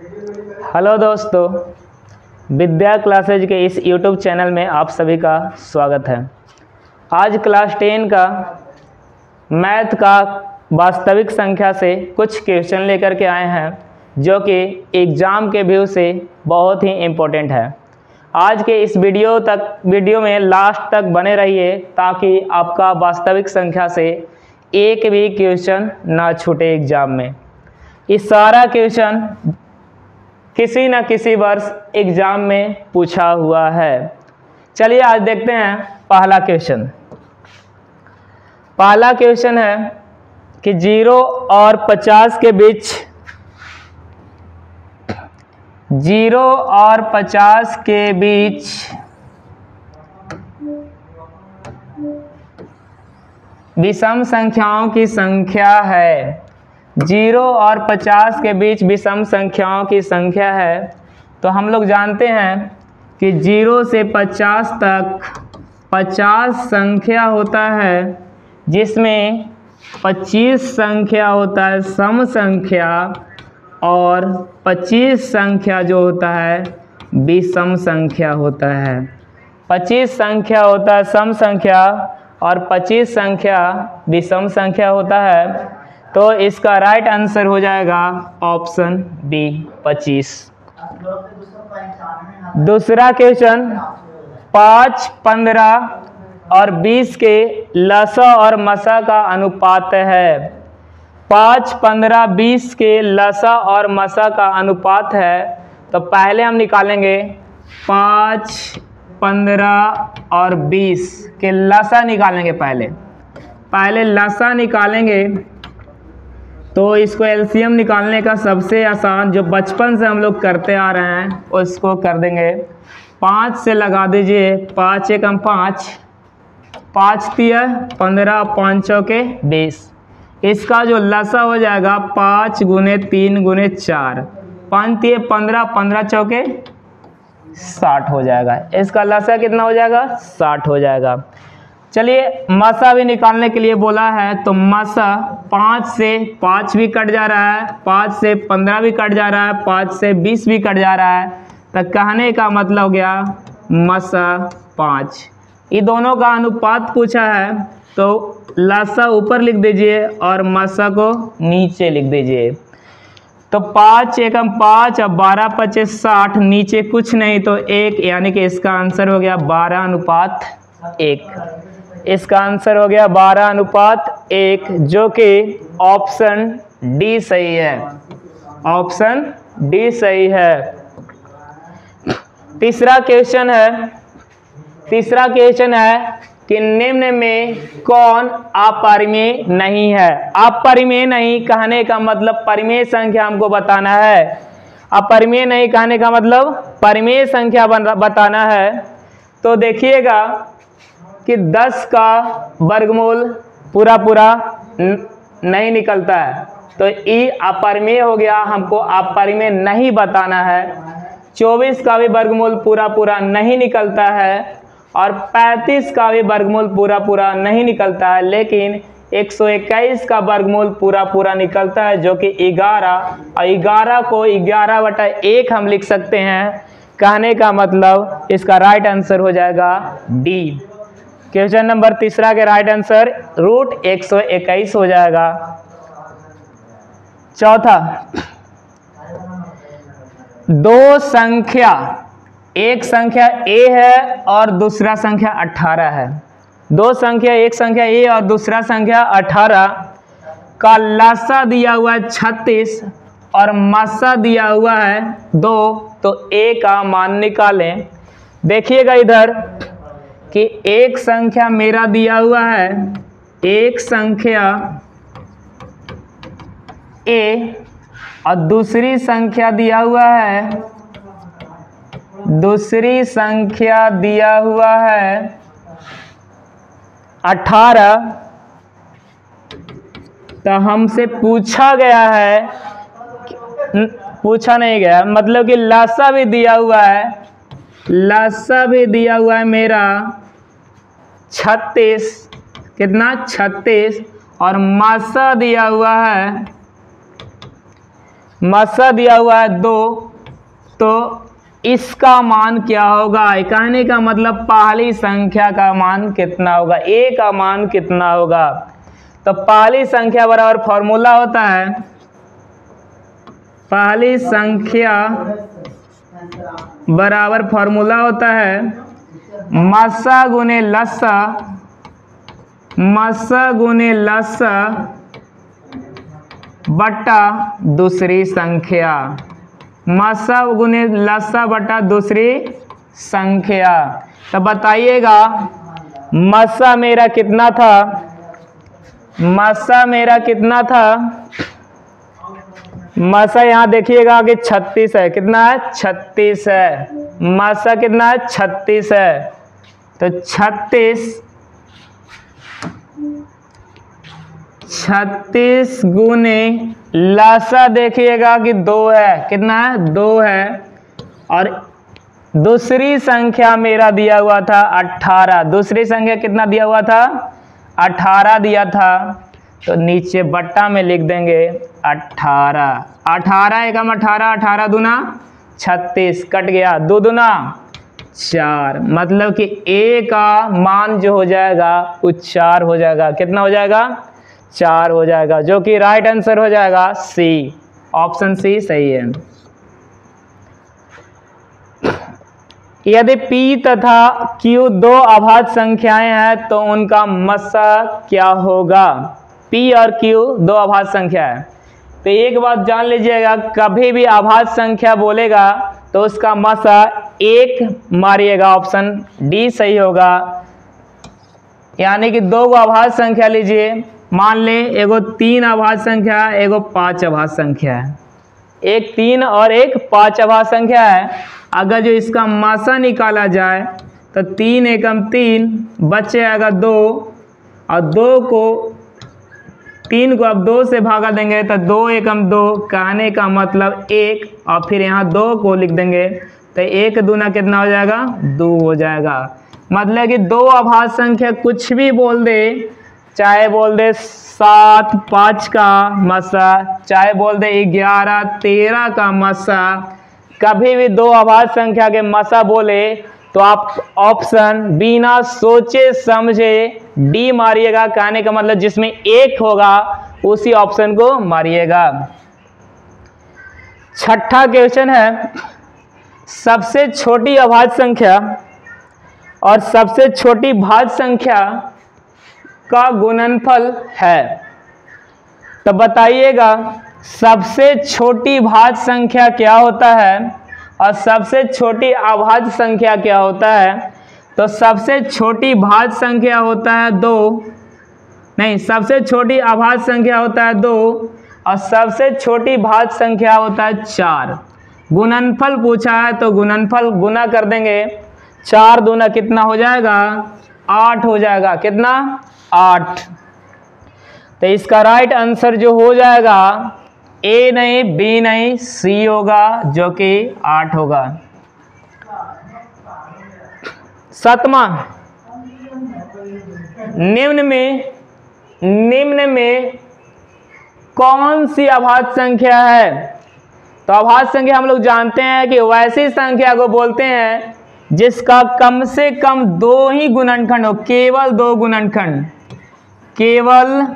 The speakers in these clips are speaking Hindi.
हेलो दोस्तों, विद्या क्लासेज के इस YouTube चैनल में आप सभी का स्वागत है। आज क्लास 10 का मैथ का वास्तविक संख्या से कुछ क्वेश्चन लेकर के आए हैं जो कि एग्ज़ाम के व्यू से बहुत ही इम्पोर्टेंट है। आज के इस वीडियो में लास्ट तक बने रहिए ताकि आपका वास्तविक संख्या से एक भी क्वेश्चन ना छूटे एग्ज़ाम में। इस सारा क्वेश्चन किसी न किसी वर्ष एग्ज़ाम में पूछा हुआ है। चलिए आज देखते हैं पहला क्वेश्चन। पहला क्वेश्चन है कि 0 और 50 के बीच 0 और 50 के बीच विषम संख्याओं की संख्या है। 0 और 50 के बीच विषम संख्याओं की संख्या है। तो हम लोग जानते हैं कि 0 से 50 तक 50 संख्या होता है, जिसमें 25 संख्या होता है सम संख्या और 25 संख्या जो होता है विषम संख्या होता है। 25 संख्या होता है सम संख्या और 25 संख्या विषम संख्या होता है। तो इसका राइट आंसर हो जाएगा ऑप्शन बी 25। दूसरा क्वेश्चन 5, 15 और 20 के लसा और मसा का अनुपात है। 5, 15, 20 के लसा और मसा का अनुपात है। तो पहले हम निकालेंगे 5, 15 और 20 के लसा निकालेंगे। पहले लसा निकालेंगे तो इसको एलसीएम निकालने का सबसे आसान जो बचपन से हम लोग करते आ रहे हैं उसको कर देंगे। 5 से लगा दीजिए, 5 एकम 5, 5 तिया 15, 5 चौके 20। इसका जो लसा हो जाएगा 5 गुने 3 गुने 4, 5 तिया 15, 15 चौके 60 हो जाएगा। इसका लसा कितना हो जाएगा? 60 हो जाएगा। चलिए मसा भी निकालने के लिए बोला है तो मसा 5 से 5 भी कट जा रहा है, 5 से 15 भी कट जा रहा है, 5 से 20 भी कट जा रहा है। तो कहने का मतलब हो गया मसा 5। ये दोनों का अनुपात पूछा है तो लसा ऊपर लिख दीजिए और मसा को नीचे लिख दीजिए। तो 5 एकम 5 और 12 पचे 60, नीचे कुछ नहीं तो 1, यानी कि इसका आंसर हो गया 12:1। इसका आंसर हो गया 12:1, जो कि ऑप्शन डी सही है। ऑप्शन डी सही है। तीसरा क्वेश्चन है कि निम्न में कौन अपरिमेय नहीं है। अपरिमेय नहीं कहने का मतलब परिमेय संख्या हमको बताना है। अपरिमेय नहीं कहने का मतलब परिमेय संख्या बताना है। तो देखिएगा कि 10 का वर्गमूल पूरा नहीं निकलता है, तो ये अपरिमेय हो गया, हमको अपरिमेय नहीं बताना है। 24 का भी वर्गमूल पूरा नहीं निकलता है और 35 का भी वर्गमूल पूरा नहीं निकलता है, लेकिन 121 का वर्गमूल पूरा निकलता है, जो कि 11, और 11 को 11/1 हम लिख सकते हैं। कहने का मतलब इसका राइट आंसर हो जाएगा डी। क्वेश्चन नंबर तीसरा के राइट आंसर √121 हो जाएगा। चौथा, दो संख्या, एक संख्या a है और दूसरा संख्या 18 है। दो संख्या, एक संख्या a और दूसरा संख्या 18 का लसा दिया हुआ है 36 और मसा दिया हुआ है 2। तो a का मान निकालें। देखिएगा इधर कि एक संख्या मेरा दिया हुआ है, एक संख्या a और दूसरी संख्या दिया हुआ है, दूसरी संख्या दिया हुआ है 18। तो हमसे पूछा गया है, पूछा नहीं गया, मतलब कि लसा भी दिया हुआ है, लसा भी दिया हुआ है मेरा 36, कितना 36, और मसा दिया हुआ है, मसा दिया हुआ है 2, तो इसका मान क्या होगा? कहने का मतलब पहली संख्या का मान कितना होगा, ए का मान कितना होगा। तो पहली संख्या बराबर फॉर्मूला होता है, पहली संख्या बराबर फॉर्मूला होता है मसा गुने लसा, मसा गुने लसा बटा दूसरी संख्या, मसा गुने लसा बटा दूसरी संख्या। तो बताइएगा मसा मेरा कितना था, मसा मेरा कितना था? मसा यहाँ देखिएगा कि 36 है। कितना है? 36 है। मसा कितना है? 36 है। तो 36 गुने लसा देखिएगा कि 2 है। कितना है? 2 है। और दूसरी संख्या मेरा दिया हुआ था 18। दूसरी संख्या कितना दिया हुआ था? 18 दिया था। तो नीचे बट्टा में लिख देंगे 18। 18 एकम 18, 18 दूना 36, कट गया 2 दूना 4। मतलब कि ए का मान जो हो जाएगा वो 4 हो जाएगा। कितना हो जाएगा? 4 हो जाएगा, जो कि राइट आंसर हो जाएगा सी, ऑप्शन सी सही है। यदि P तथा Q दो अभाज्य संख्याएं हैं तो उनका मसा क्या होगा? P और Q दो अभाज्य संख्या है। तो एक बात जान लीजिएगा, कभी भी अभाज्य संख्या बोलेगा तो उसका मसा 1 मारिएगा, ऑप्शन डी सही होगा। यानी कि 2 को अभाज्य संख्या लीजिए, मान ले एगो 3 अभाज्य संख्या, एगो 5 अभाज्य संख्या है। एक 3 और एक 5 अभाज्य संख्या है। अगर जो इसका मसा निकाला जाए तो 3 एकम 3 बच जाएगा 2, और 3 को अब 2 से भागा देंगे तो 2 एकम 2, कहने का मतलब 1, और फिर यहाँ 2 को लिख देंगे तो 1 दूना कितना हो जाएगा? 2 हो जाएगा। मतलब कि 2 अभाज्य संख्या कुछ भी बोल दे, चाहे बोल दे 7 5 का मसा, चाहे बोल दे 11 13 का मसा, कभी भी 2 अभाज्य संख्या के मसा बोले तो आप ऑप्शन बिना सोचे समझे डी मारिएगा। कहने का मतलब जिसमें 1 होगा उसी ऑप्शन को मारिएगा। छठा क्वेश्चन है, सबसे छोटी अभाज्य संख्या और सबसे छोटी भाज्य संख्या का गुणनफल है। तो बताइएगा सबसे छोटी भाज्य संख्या क्या होता है और सबसे छोटी अभाज्य संख्या क्या होता है? तो सबसे छोटी भाज्य संख्या होता है 2, नहीं, सबसे छोटी अभाज्य संख्या होता है 2 और सबसे छोटी भाज्य संख्या होता है 4। गुणनफल पूछा है तो गुणनफल गुना कर देंगे, 4 दूना कितना हो जाएगा? 8 हो जाएगा। कितना? 8। तो इसका राइट आंसर जो हो जाएगा ए नहीं, बी नहीं, सी होगा, जो कि 8 होगा। 7वां, निम्न में कौन सी अभाज्य संख्या है? तो अभाज्य संख्या हम लोग जानते हैं कि वैसी संख्या को बोलते हैं जिसका कम से कम 2 ही गुणनखंड हो, केवल 2 गुणनखंड, केवल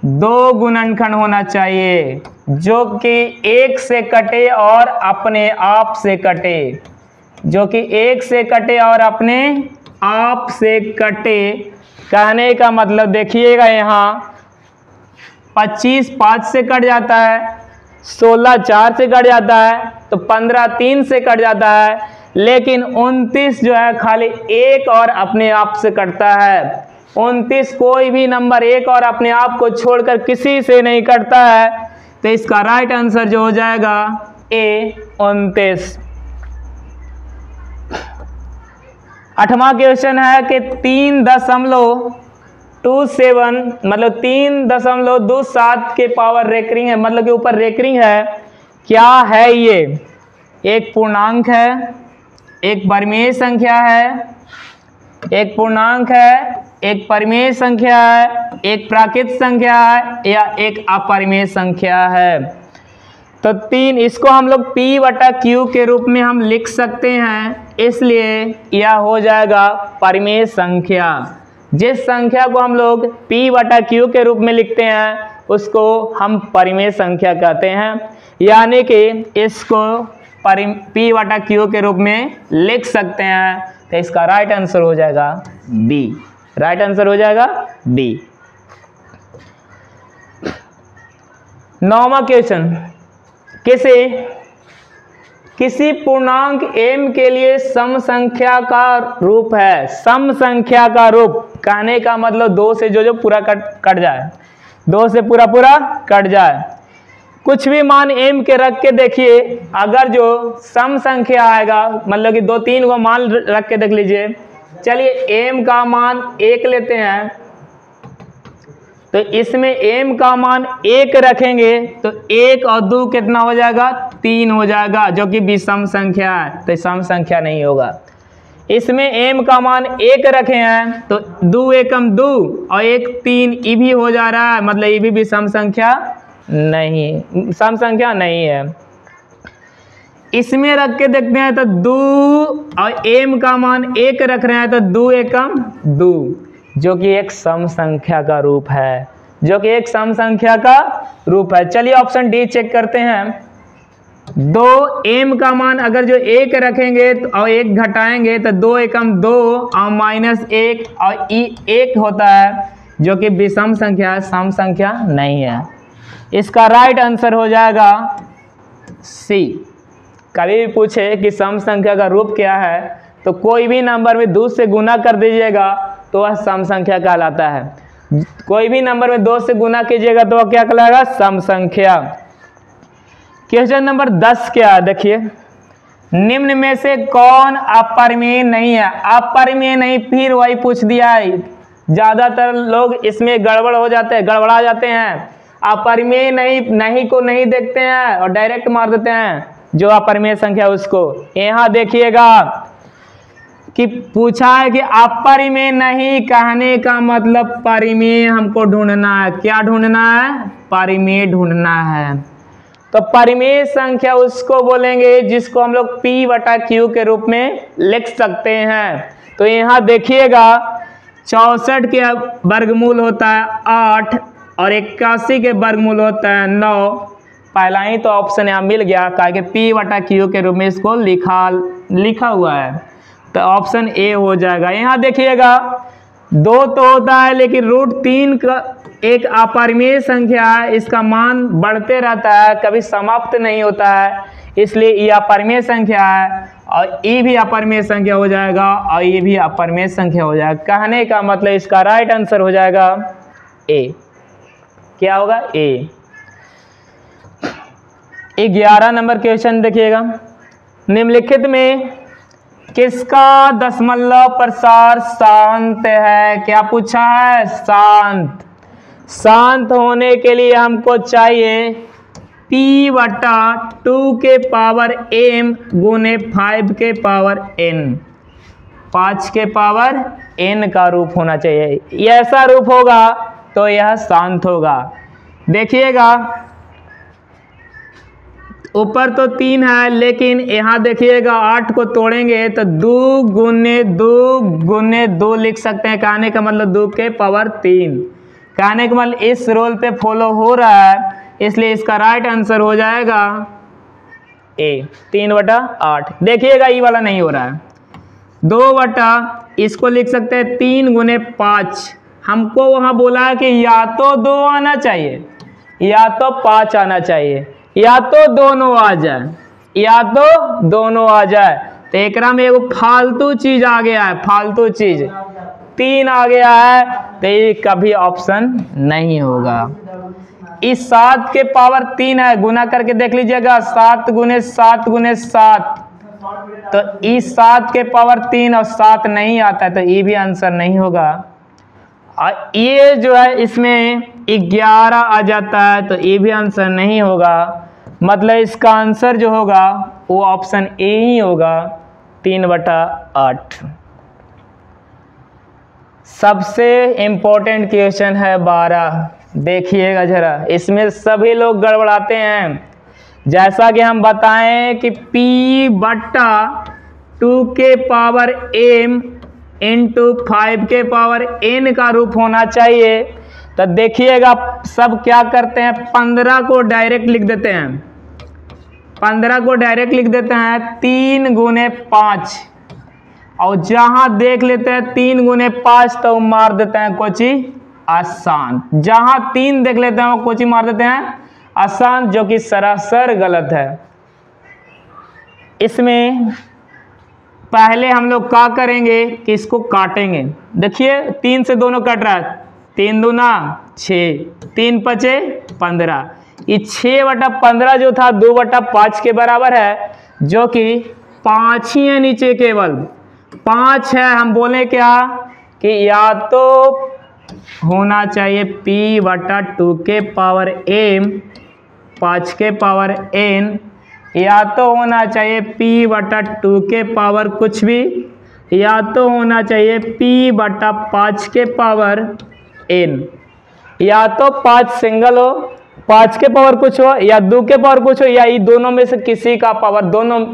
2 गुणनखंड होना चाहिए, जो कि 1 से कटे और अपने आप से कटे, जो कि 1 से कटे और अपने आप से कटे। कहने का मतलब देखिएगा यहाँ 25 5 से कट जाता है, 16 4 से कट जाता है, तो 15 3 से कट जाता है, लेकिन 29 जो है खाली 1 और अपने आप से कटता है। 29 कोई भी नंबर 1 और अपने आप को छोड़कर किसी से नहीं कटता है। तो इसका राइट आंसर जो हो जाएगा ए 29। 8वां क्वेश्चन है कि 3.27 मतलब 3.27 के पावर रेकरिंग है, मतलब के ऊपर रेकरिंग है। क्या है ये? एक पूर्णांक है, एक परिमेय संख्या है, एक पूर्णांक है, एक परिमेय संख्या है, एक प्राकृत संख्या है, या एक अपरिमेय संख्या है। तो 3 इसको हम लोग P/Q के रूप में हम लिख सकते हैं, इसलिए यह हो जाएगा परिमेय संख्या। जिस संख्या को हम लोग P/Q के रूप में लिखते हैं उसको हम परिमेय संख्या कहते हैं, यानी कि इसको P/Q के रूप में लिख सकते हैं। तो इसका राइट आंसर हो जाएगा बी। राइट आंसर हो जाएगा बी। 9वां क्वेश्चन, किसी पूर्णांक m के लिए सम संख्या का रूप है। सम संख्या का रूप कहने का मतलब 2 से जो पूरा कट जाए, 2 से पूरा कट जाए। कुछ भी मान m के रख के देखिए, अगर जो सम संख्या आएगा, मतलब कि 2-3 को मान रख के देख लीजिए। चलिए m का मान 1 लेते हैं, तो इसमें m का मान 1 रखेंगे तो 1 और 2 कितना हो जाएगा, 3 हो जाएगा, जो कि विषम संख्या है, तो सम संख्या नहीं होगा। इसमें m का मान 1 रखे हैं तो 2 एकम 2 और 1 3, ये भी हो जा रहा है, मतलब ये भी विषम संख्या नहीं, सम संख्या नहीं है। इसमें रख के देखते हैं तो 2 और m का मान 1 रख रहे हैं तो 2 एकम 2, जो कि एक सम संख्या का रूप है, जो कि एक सम संख्या का रूप है। चलिए ऑप्शन डी चेक करते हैं। 2m का मान अगर जो 1 रखेंगे और 1 घटाएंगे तो 2 एकम 2 और -1 और 1 होता है, जो कि विषम संख्या है, सम संख्या नहीं है। इसका राइट आंसर हो जाएगा सी। कभी भी पूछे कि सम संख्या का रूप क्या है तो कोई भी नंबर में 2 से गुना कर दीजिएगा तो वह सम संख्या कहलाता है। कोई भी नंबर में 2 से गुना कीजिएगा तो वह क्या कहलाएगा, सम संख्या। क्वेश्चन नंबर 10 क्या देखिए, निम्न में से कौन अपरिमेय नहीं है। अपरिमेय नहीं, फिर वही पूछ दिया है। ज्यादातर लोग इसमें गड़बड़ हो जाते हैं, गड़बड़ा जाते हैं। अपरिमेय नहीं को नहीं देखते हैं और डायरेक्ट मार देते हैं जो अपरिमेय संख्या उसको। यहाँ देखिएगा कि पूछा है कि अपरिमेय नहीं कहने का मतलब परिमेय हमको ढूंढना है। क्या ढूंढना है, परिमेय ढूंढना है। तो परिमेय संख्या उसको बोलेंगे जिसको हम लोग P/Q के रूप में लिख सकते हैं। तो यहाँ देखिएगा 64 के वर्गमूल होता है 8 और 81 के वर्गमूल होता है 9। पहला ही तो ऑप्शन यहाँ मिल गया, कहा कि P/Q के रूप में इसको लिखा हुआ है, तो ऑप्शन ए हो जाएगा। यहाँ देखिएगा 2 तो होता है, लेकिन √3 का एक अपरिमेय संख्या है, इसका मान बढ़ते रहता है, कभी समाप्त नहीं होता है, इसलिए ये अपरिमेय संख्या है। और ये भी अपरिमेय संख्या हो जाएगा और ये भी अपरिमेय संख्या हो जाएगा। कहने का मतलब इसका राइट आंसर हो जाएगा ए। क्या होगा, ए। 11 नंबर क्वेश्चन देखिएगा, निम्नलिखित में किसका दशमलव प्रसार शांत है। क्या पूछा है, शांत। शांत होने के लिए हमको चाहिए P/2 के पावर m गुने 5 के पावर n, 5 के पावर n का रूप होना चाहिए। ऐसा रूप होगा तो यह शांत होगा। देखिएगा ऊपर तो 3 है, लेकिन यहाँ देखिएगा 8 को तोड़ेंगे तो 2 गुने 2 लिख सकते हैं। कहने का मतलब 2 के पावर 3। कहने का मतलब इस रूल पे फॉलो हो रहा है, इसलिए इसका राइट आंसर हो जाएगा ए, 3/8। देखिएगा ये वाला नहीं हो रहा है। 2 इसको लिख सकते हैं 3 गुने 5। हमको वहाँ बोला है कि या तो 2 आना चाहिए या तो 5 आना चाहिए, या तो दोनों आ जाए, या तो दोनों आ जाए। तो एक में एगो फालतू चीज आ गया है, फालतू चीज 3 आ गया है, तो ये कभी ऑप्शन नहीं होगा। इस 7 के पावर 3 है, गुना करके देख लीजिएगा 7 गुने 7 गुने 7, तो इस 7 के पावर 3 और 7 नहीं आता है, तो ये भी आंसर नहीं होगा। और ये जो है इसमें 11 आ जाता है, तो ये भी आंसर नहीं होगा। मतलब इसका आंसर जो होगा वो ऑप्शन ए ही होगा, 3/8। सबसे इम्पोर्टेंट क्वेश्चन है 12। देखिएगा जरा, इसमें सभी लोग गड़बड़ाते हैं। जैसा कि हम बताएं कि p बट्टा 2 के पावर m इंटू 5 के पावर n का रूप होना चाहिए। तो देखिएगा सब क्या करते हैं, 15 को डायरेक्ट लिख देते हैं, 15 को डायरेक्ट लिख देते हैं 3 गुने 5, और जहां देख लेते हैं 3 गुने 5 तो मार देते हैं कोची आसान, जहां 3 देख लेते हैं वो कोची मार देते हैं आसान, जो कि सरासर गलत है। इसमें पहले हम लोग क्या करेंगे कि इसको काटेंगे। देखिए 3 से दोनों कट रहा है, 3 दूना 6, 3 पचे 15, ये 6/15 जो था 2/5 के बराबर है, जो कि 5 ही है, नीचे केवल 5 है। हम बोले क्या कि या तो होना चाहिए p/2 के पावर m 5 के पावर n, या तो होना चाहिए p/2 के पावर कुछ भी, या तो होना चाहिए p/5 के पावर n, या तो 5 सिंगल हो, 5 के पावर कुछ हो, या 2 के पावर कुछ हो, या ये दोनों में से किसी का पावर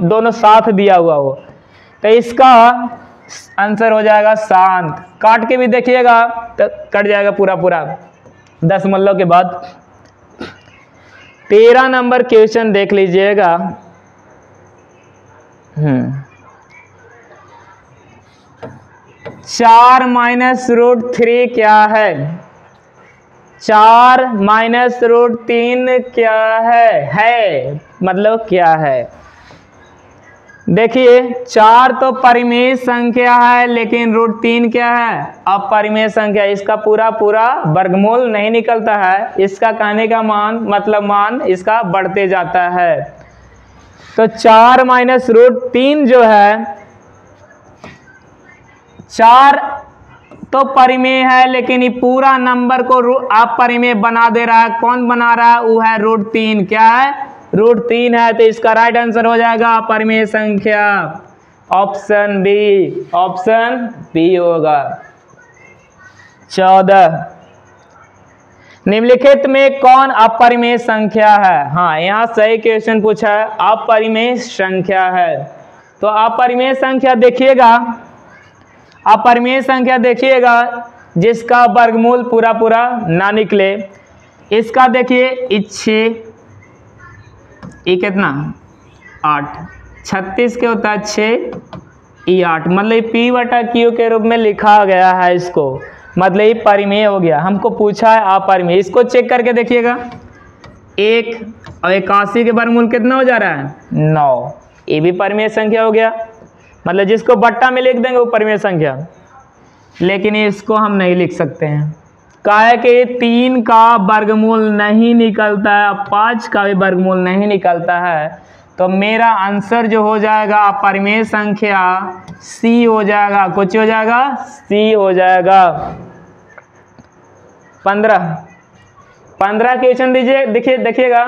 दोनों साथ दिया हुआ हो। तो इसका आंसर हो जाएगा शांत। काट के भी देखिएगा तो कट जाएगा पूरा पूरा दशमलव के बाद। 13 नंबर क्वेश्चन देख लीजिएगा। 4 माइनस रूट 3 क्या है? 4 माइनस रूट 3 क्या है मतलब क्या है? देखिए 4 तो परिमेय संख्या है, लेकिन रूट 3 क्या है? अपरिमेय संख्या। इसका पूरा पूरा वर्गमूल नहीं निकलता है, इसका कहने का मान इसका बढ़ते जाता है। तो 4 माइनस रूट 3 जो है, 4 तो परिमेय है, लेकिन ये पूरा नंबर को अपरिमेय बना दे रहा है। कौन बना रहा है? वो है रूट 3। क्या है? रूट 3 है। तो इसका राइट आंसर हो जाएगा अपरिमेय संख्या, ऑप्शन बी होगा। 14 निम्नलिखित में कौन अपरिमेय संख्या है? हाँ, यहाँ सही क्वेश्चन पूछा है, अपरिमेय संख्या है। तो अपरिमेय संख्या देखिएगा, अपरिमेय संख्या देखिएगा जिसका वर्गमूल पूरा पूरा ना निकले। इसका देखिए 6, ये कितना 8, 36 के होता है 6, ये 8, मतलब p/q के रूप में लिखा गया है इसको, मतलब ये परिमेय हो गया। हमको पूछा है अपरिमेय, इसको चेक करके देखिएगा। 1 और 81 के वर्गमूल कितना हो जा रहा है? 9, ये भी परिमेय संख्या हो गया, मतलब जिसको बट्टा में लिख देंगे वो परिमेय संख्या। लेकिन इसको हम नहीं लिख सकते हैं, काहे कि 3 का वर्गमूल नहीं निकलता है, 5 का भी वर्गमूल नहीं निकलता है। तो मेरा आंसर जो हो जाएगा अपरिमेय संख्या सी हो जाएगा। कुछ हो जाएगा, सी हो जाएगा। 15 क्वेश्चन दीजिए, देखिएगा।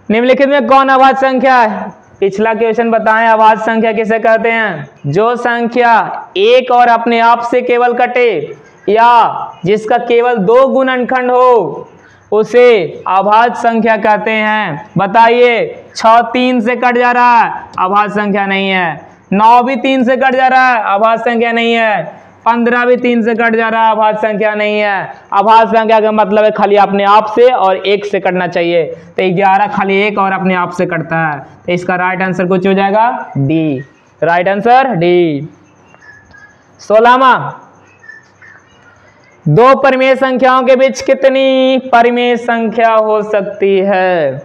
निम्नलिखित में कौन अभाज्य संख्या है? पिछला क्वेश्चन बताएं, अभाज्य संख्या किसे कहते हैं? जो संख्या एक और अपने आप से केवल कटे, या जिसका केवल 2 गुणनखंड हो, उसे अभाज्य संख्या कहते हैं। बताइए, 6 3 से कट जा रहा है, अभाज्य संख्या नहीं है। 9 भी 3 से कट जा रहा है, अभाज्य संख्या नहीं है। 15 भी 3 से कट जा रहा है, अभाज्य संख्या नहीं है। अभाज्य संख्या का मतलब है खाली अपने आप से और 1 से कटना चाहिए। तो 11 खाली 1 और अपने आप से कटता है। तो इसका राइट आंसर कुछ हो जाएगा डी, राइट आंसर डी। 16वां, 2 परिमेय संख्याओं के बीच कितनी परिमेय संख्या हो सकती है?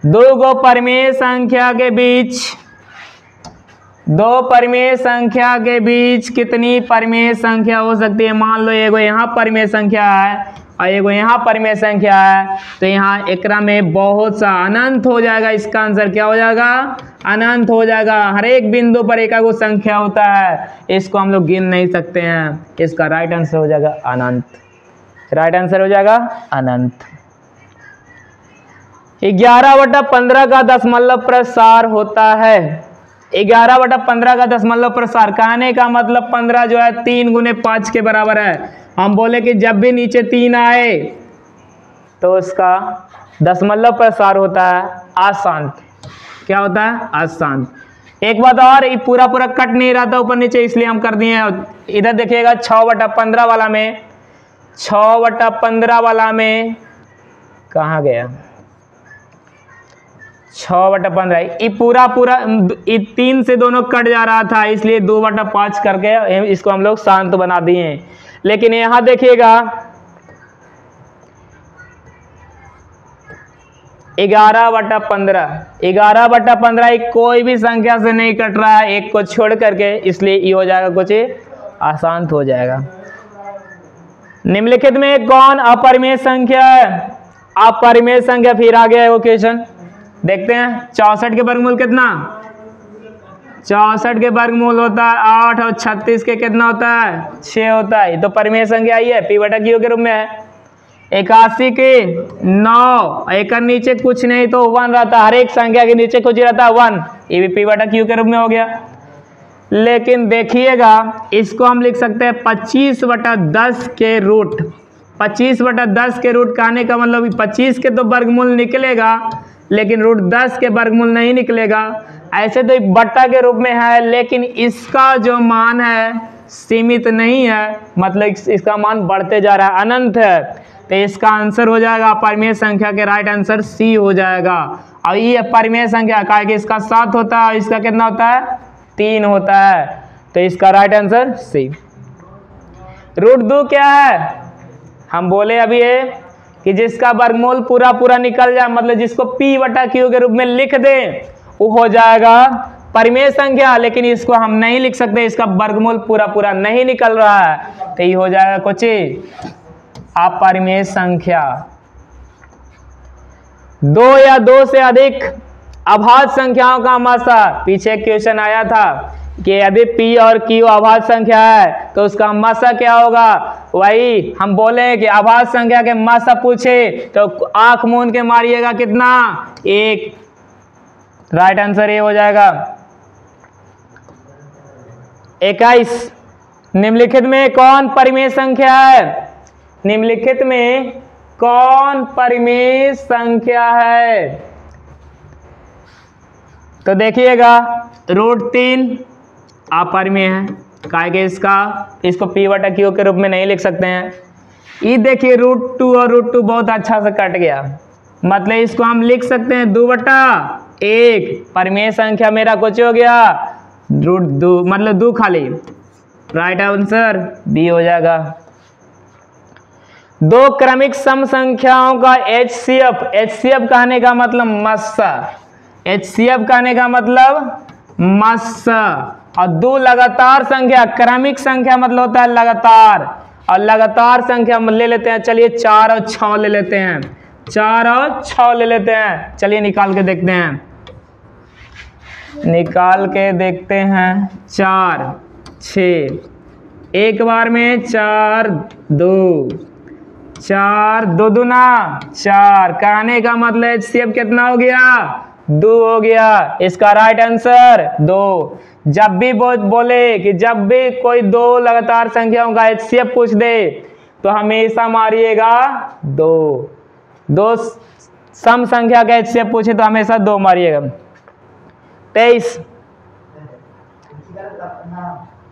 2 परिमेय संख्या के बीच, 2 परिमेय संख्या के बीच कितनी परिमेय संख्या हो सकती है? मान लो एगो यहाँ परिमेय संख्या है और एगो यहाँ परिमेय संख्या है, तो यहाँ एकरा में बहुत सा अनंत हो जाएगा। इसका आंसर क्या हो जाएगा? अनंत हो जाएगा। हर एक बिंदु पर एक संख्या होता है, इसको हम लोग गिन नहीं सकते हैं। इसका राइट आंसर हो जाएगा अनंत, राइट आंसर हो जाएगा अनंत। 11/15 का दशमलव प्रसार होता है। 11/15 का दशमलव प्रसार, कहने का मतलब 15 जो है 3 गुने 5 के बराबर है। हम बोले कि जब भी नीचे 3 आए तो उसका दशमलव पर सार होता है अशांत। क्या होता है? अशांत। एक बात और, ये पूरा पूरा कट नहीं रहा था ऊपर नीचे, इसलिए हम कर दिए हैं। इधर देखिएगा 6/15 वाला में, 6/15 वाला में कहाँ गया? 6/15, ये पूरा पूरा 3 से दोनों कट जा रहा था, इसलिए 2/5 करके इसको हम लोग शांत बना दिए हैं। लेकिन यहाँ देखिएगा 11/15, 11/15 कोई भी संख्या से नहीं कट रहा है, एक को छोड़ करके, इसलिए ये हो जाएगा कुछ अशांत हो जाएगा। निम्नलिखित में कौन अपरिमेय संख्या है? अपरिमेय संख्या, फिर आ गया है वो क्वेश्चन, देखते हैं। 64 के वर्गमूल कितना? 64 के वर्गमूल होता है 8 और 36 के कितना होता है? 6 होता है। तो परिमेय संख्या आई है, P/Q के रूप में है। 81 के 9, एक नीचे कुछ नहीं तो 1 रहता, हर एक संख्या के नीचे कुछ रहता है 1, ये भी P/Q के रूप में हो गया। लेकिन देखिएगा इसको हम लिख सकते हैं 25/10 के रूट। 25/10 के रूट कहने का मतलब 25 के तो वर्गमूल निकलेगा, लेकिन रूट 10 के वर्गमूल नहीं निकलेगा। ऐसे तो एक बट्टा के रूप में है, लेकिन इसका जो मान है सीमित नहीं है, मतलब इसका मान बढ़ते जा रहा है, अनंत है। तो इसका आंसर हो जाएगा अपरिमेय संख्या के राइट आंसर सी हो जाएगा। और ये अपरिमेय संख्या का कि इसका 7 होता है, इसका कितना होता है? 3 होता है, तो इसका राइट आंसर सी। रूट 2 क्या है? हम बोले अभी ये कि जिसका वर्गमूल पूरा पूरा निकल जाए, मतलब जिसको P/Q के रूप में लिख दें, वो हो जाएगा परिमेय संख्या। लेकिन इसको हम नहीं लिख सकते, इसका वर्गमूल पूरा पूरा नहीं निकल रहा है, तो ये हो जाएगा कुछ अपरिमेय संख्या। 2 या 2 से अधिक अभाज्य संख्याओं का मासा, पीछे क्वेश्चन आया था कि यदि P और Q अभाज्य संख्या है तो उसका मासा क्या होगा? वही हम बोले कि अभाज्य संख्या के मासा पूछे तो आंख मूंद के मारिएगा कितना? 1, राइट आंसर ये हो जाएगा। 21, निम्नलिखित में कौन परिमेय संख्या है? निम्नलिखित में कौन परिमेय संख्या है? तो देखिएगा रूट 3 अपरिमेय है, काहे कि इसको P/Q के रूप में नहीं लिख सकते हैं। ये देखिए रूट 2 और रूट 2 बहुत अच्छा से कट गया, मतलब इसको हम लिख सकते हैं 2/1। परिमेय संख्या मेरा कुछ हो गया रूट 2, मतलब 2 खाली, राइट आंसर बी हो जाएगा। 2 क्रमिक सम संख्याओं का HCF कहने का मतलब मस्सा, HCF कहने का मतलब मस्सा। और 2 लगातार संख्या, क्रमिक संख्या मतलब होता है लगातार, और लगातार संख्या हम ले लेते हैं। चलिए 4 और 6 ले लेते हैं, 4 और 6 ले लेते हैं। चलिए निकाल के देखते हैं, निकाल के देखते हैं। 4 6, एक बार में 4 2, 4 2 दूना 4, कहने का मतलब HCF कितना हो गया? 2 हो गया। इसका राइट आंसर 2। जब भी बोले कि जब भी कोई 2 लगातार संख्याओं का HCF पूछ दे तो हमेशा मारिएगा 2। 2 सम संख्या का HCF पूछे तो हमेशा 2 मारिएगा। 23,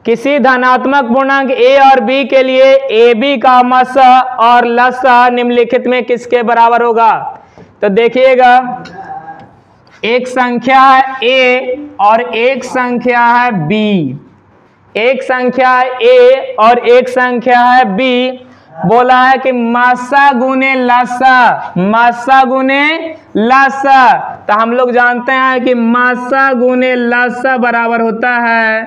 किसी धनात्मक पूर्णांक a और b के लिए AB का मसा और लसा निम्नलिखित में किसके बराबर होगा? तो देखिएगा एक संख्या है a और एक संख्या है b, एक संख्या है a और एक संख्या है b। बोला है कि मासा गुने लासा, मासा गुने लासा। तो हम लोग जानते हैं कि मासा गुने लासा बराबर होता है,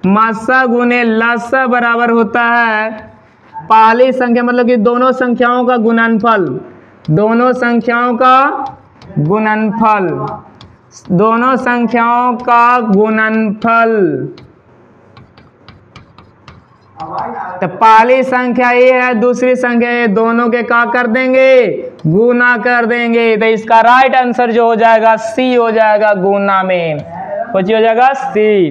मासा गुने लासा बराबर होता है पहली संख्या, मतलब कि दोनों संख्याओं का गुणनफल, दोनों संख्याओं का गुणनफल, दोनों संख्याओं का गुणनफल। तो पहली संख्या ये है, दूसरी संख्या ये, दोनों के क्या कर देंगे? गुना कर देंगे। तो इसका राइट आंसर जो हो जाएगा सी हो जाएगा, गुना में कुछ हो जाएगा सी।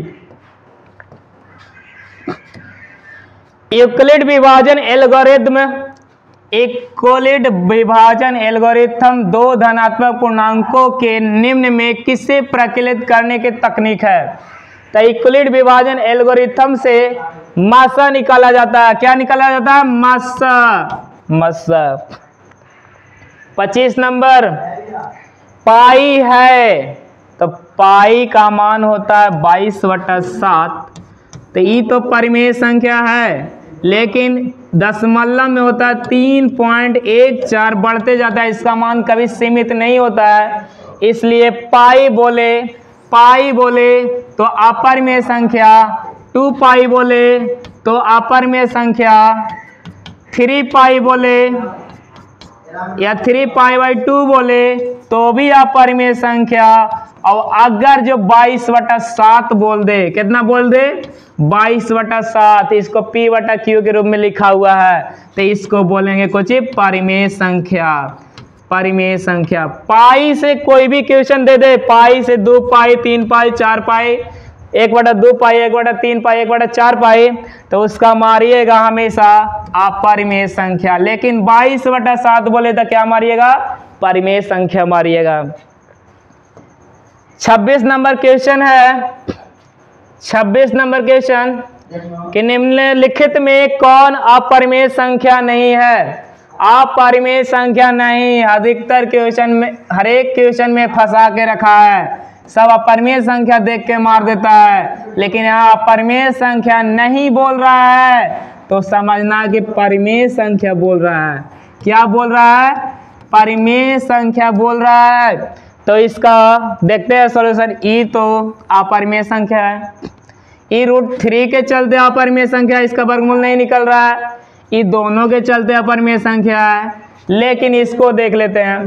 यूक्लिड विभाजन एल्गोरिथ्म इक्वलिड विभाजन एल्गोरिथम दो धनात्मक पूर्णांकों के निम्न में किसे प्रकीर्णित करने की तकनीक है? तो इक्वलिड विभाजन एल्गोरिथम से मासा निकाला जाता है। क्या निकाला जाता है? मासा। 25 नंबर, पाई है तो पाई का मान होता है 22/7। तो ये तो परिमेय संख्या है, लेकिन दशमलव में होता है 3.14, बढ़ते जाता है, इसका मान कभी सीमित नहीं होता है। इसलिए पाई बोले तो अपरिमेय संख्या, 2 पाई बोले तो अपरिमेय संख्या, 3 पाई बोले या 3 पाई/2 बोले तो भी अपरिमेय संख्या। और अगर जो 22/7 बोल दे, कितना बोल दे? 22/7, इसको P/Q के रूप में लिखा हुआ है, तो इसको बोलेंगे कुछ परिमेय संख्या। परिमेय संख्या पाई से कोई भी क्वेश्चन दे दे, पाई से 2 पाई, 3 पाई, 4 पाई, 1/2 पाई, 1/3 पाई, 1/4 पाई, तो उसका मारिएगा हमेशा अपरिमेय संख्या। लेकिन 22/7 बोले तो क्या मारिएगा? परिमेय संख्या मारिएगा। 26 नंबर क्वेश्चन है। 26 नंबर क्वेश्चन कि निम्नलिखित में कौन अपरिमेय संख्या नहीं है? अपरिमेय संख्या नहीं, अधिकतर क्वेश्चन में, हर एक क्वेश्चन में फंसा के रखा है, सब अपरिमेय संख्या देख के मार देता है, लेकिन यहाँ अपरिमेय संख्या नहीं बोल रहा है तो समझना कि परिमेय संख्या बोल रहा है। क्या बोल रहा है? परिमेय संख्या बोल रहा है। तो इसका देखते हैं सॉल्यूशन। ई तो अपरिमेय संख्या है, E√3 के चलते अपरिमेय संख्या, इसका वर्गमूल नहीं निकल रहा है। ये दोनों के चलते अपरिमेय संख्या है, लेकिन इसको देख लेते हैं।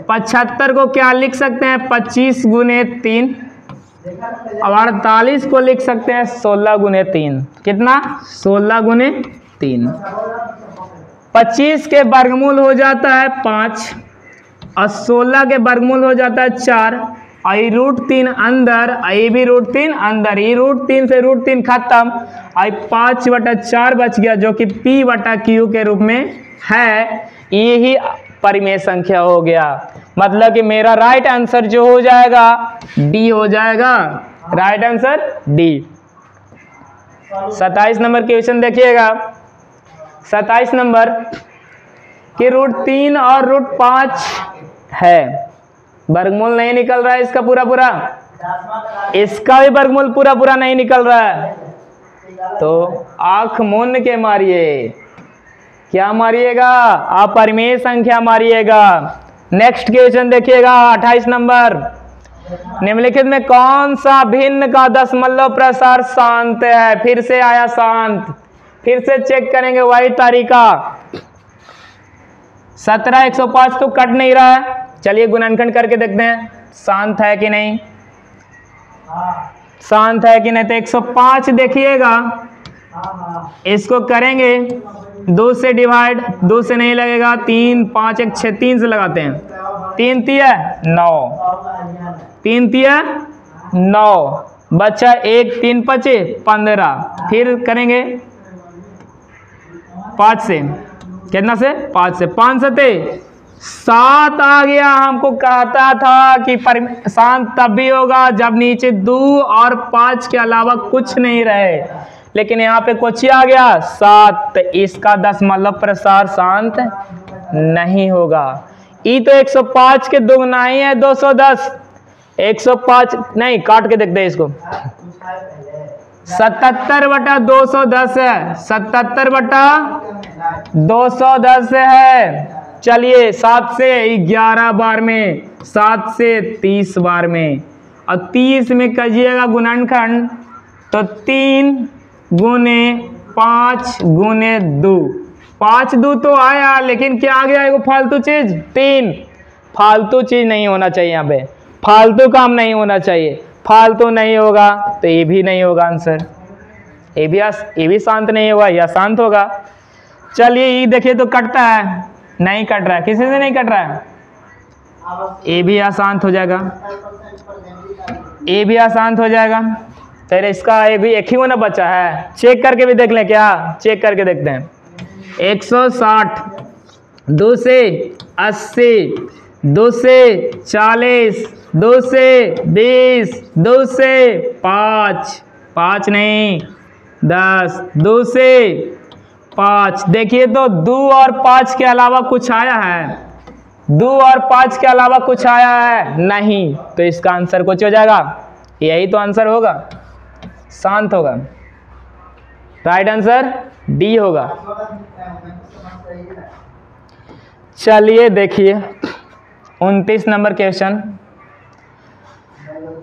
75 को क्या लिख सकते हैं? 25 × 3, और 48 को लिख सकते हैं 16 × 3। कितना? 16 × 3। 25 के वर्गमूल हो जाता है 5 और 16 के वर्गमूल हो जाता है 4। आई √3 अंदर, आई भी √3 अंदर, ये √3 से √3 खत्म, आई 5/4 बच गया, जो कि P/Q के रूप में है। यही परिमेय संख्या हो गया। मतलब कि मेरा राइट आंसर जो हो जाएगा डी हो जाएगा। Right answer D. 27 number question देखिएगा। 27 नंबर कि √3 और √5 है, वर्गमूल नहीं निकल रहा है इसका पूरा, इसका भी वर्गमूल पूरा नहीं निकल रहा है, तो आंख मूंद के मारिए। क्या मारिएगा? अपरिमेय संख्या मारिएगा। नेक्स्ट क्वेश्चन देखिएगा 28 नंबर। निम्नलिखित में कौन सा भिन्न का दशमलव प्रसार शांत है? फिर से आया शांत, फिर से चेक करेंगे वही तरीका। 17 105 तो कट नहीं रहा है, चलिए गुणनखंड करके देखते हैं शांत है कि नहीं। शांत है कि नहीं? तो 105 देखिएगा, इसको करेंगे 2 से डिवाइड, 2 से नहीं लगेगा, 3 5 1 6, 3 से लगाते हैं। 3 तिया 9, 3 तिया 9, बच्चा 1 3 5 15। फिर करेंगे 5 से, कितना से? 5 से, 5 7 7 आ गया। हमको कहता था कि शांत तब भी होगा जब नीचे 2 और 5 के अलावा कुछ नहीं रहे, लेकिन यहाँ पे कुछ आ गया 7, तो इसका दशमलव प्रसार शांत नहीं होगा। ई तो 105 के दुगना ही है 210। 105 नहीं, काट के देखते हैं इसको। 77/210 है, 77/210 है। चलिए 7 से 11 बार में, 7 से 30 बार में, और 30 में करिएगा गुणनखंड, तो 3 × 5 × 2, 5 2 तो आया, लेकिन क्या आ गया? एगो फालतू चीज 3। फालतू चीज नहीं होना चाहिए, यहाँ पे फालतू काम नहीं होना चाहिए। फालतू नहीं होगा तो ये भी नहीं होगा आंसर, ये भी शांत नहीं होगा, या शांत होगा। चलिए ये देखिए तो कटता है, नहीं कट रहा है, किसी से नहीं कट रहा है। ये भी अशांत हो जाएगा, ये भी अशांत हो जाएगा। फिर इसका ये भी एक ही होना बचा है। चेक करके भी देख लें, क्या चेक करके देखते हैं। 160, 2 से 80, 2 से 40, 2 से 20, 2 से 5, 5 नहीं 10, 2 से 5। देखिए तो 2 और 5 के अलावा कुछ आया है? 2 और 5 के अलावा कुछ आया है? नहीं। तो इसका आंसर कुछ हो जाएगा, यही तो आंसर होगा, शांत होगा। राइट आंसर डी होगा। चलिए देखिए 29 नंबर क्वेश्चन।